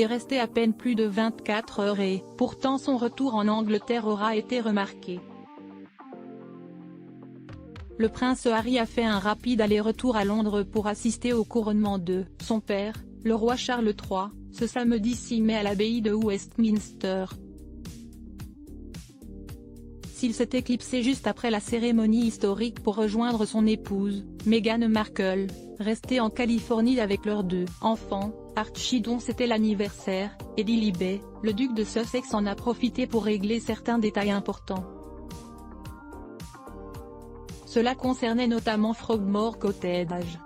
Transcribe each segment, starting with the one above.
resté à peine plus de 24 heures et, pourtant son retour en Angleterre aura été remarqué. Le prince Harry a fait un rapide aller-retour à Londres pour assister au couronnement de son père, le roi Charles III, ce samedi 6 mai à l'abbaye de Westminster. S'il s'est éclipsé juste après la cérémonie historique pour rejoindre son épouse, Meghan Markle, restée en Californie avec leurs 2 enfants, Archie dont c'était l'anniversaire, et Lily Bay, le duc de Sussex en a profité pour régler certains détails importants. Cela concernait notamment Frogmore Cottage.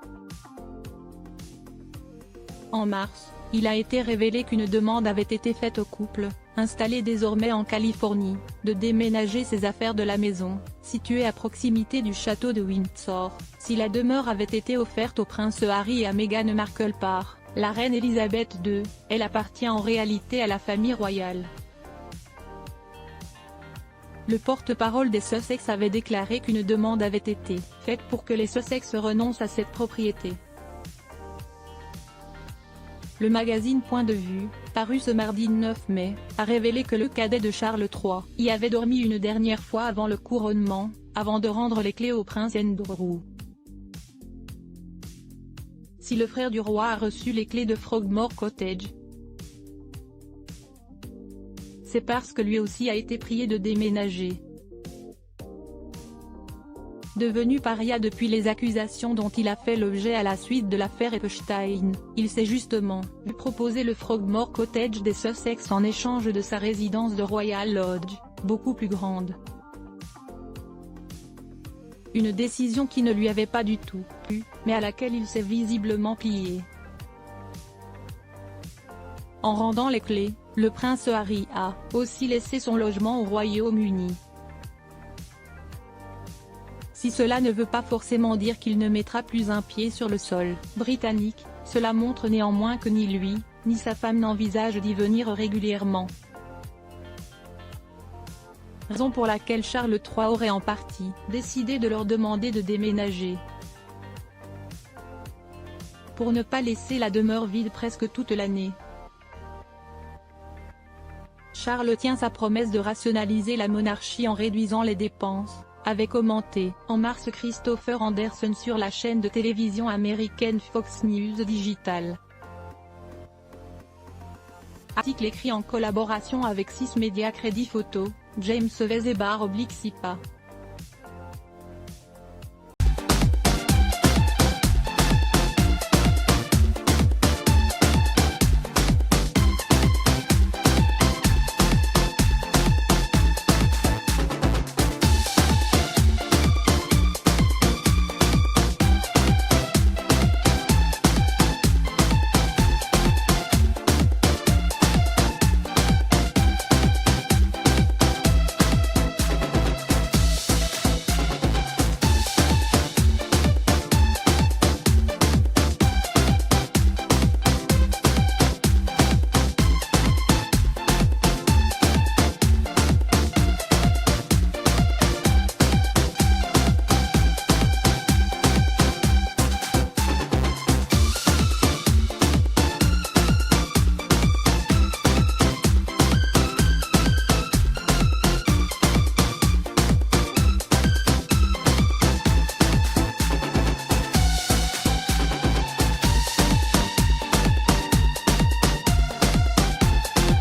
En mars, il a été révélé qu'une demande avait été faite au couple, installé désormais en Californie, de déménager ses affaires de la maison, située à proximité du château de Windsor, si la demeure avait été offerte au prince Harry et à Meghan Markle par la reine Elisabeth II, elle appartient en réalité à la famille royale. Le porte-parole des Sussex avait déclaré qu'une demande avait été faite pour que les Sussex renoncent à cette propriété. Le magazine Point de vue, paru ce mardi 9 mai, a révélé que le cadet de Charles III y avait dormi une dernière fois avant le couronnement, avant de rendre les clés au prince Andrew. Si le frère du roi a reçu les clés de Frogmore Cottage, c'est parce que lui aussi a été prié de déménager. Devenu paria depuis les accusations dont il a fait l'objet à la suite de l'affaire Epstein, il s'est justement vu proposer le Frogmore Cottage des Sussex en échange de sa résidence de Royal Lodge, beaucoup plus grande. Une décision qui ne lui avait pas du tout plu, mais à laquelle il s'est visiblement plié. En rendant les clés, le prince Harry a aussi laissé son logement au Royaume-Uni. Si cela ne veut pas forcément dire qu'il ne mettra plus un pied sur le sol britannique, cela montre néanmoins que ni lui, ni sa femme n'envisagent d'y venir régulièrement. Raison pour laquelle Charles III aurait en partie décidé de leur demander de déménager. Pour ne pas laisser la demeure vide presque toute l'année. Charles tient sa promesse de rationaliser la monarchie en réduisant les dépenses, avait commenté en mars Christopher Anderson sur la chaîne de télévision américaine Fox News Digital. Article écrit en collaboration avec 6 médias Crédit Photo, James Vezebar /SIPA.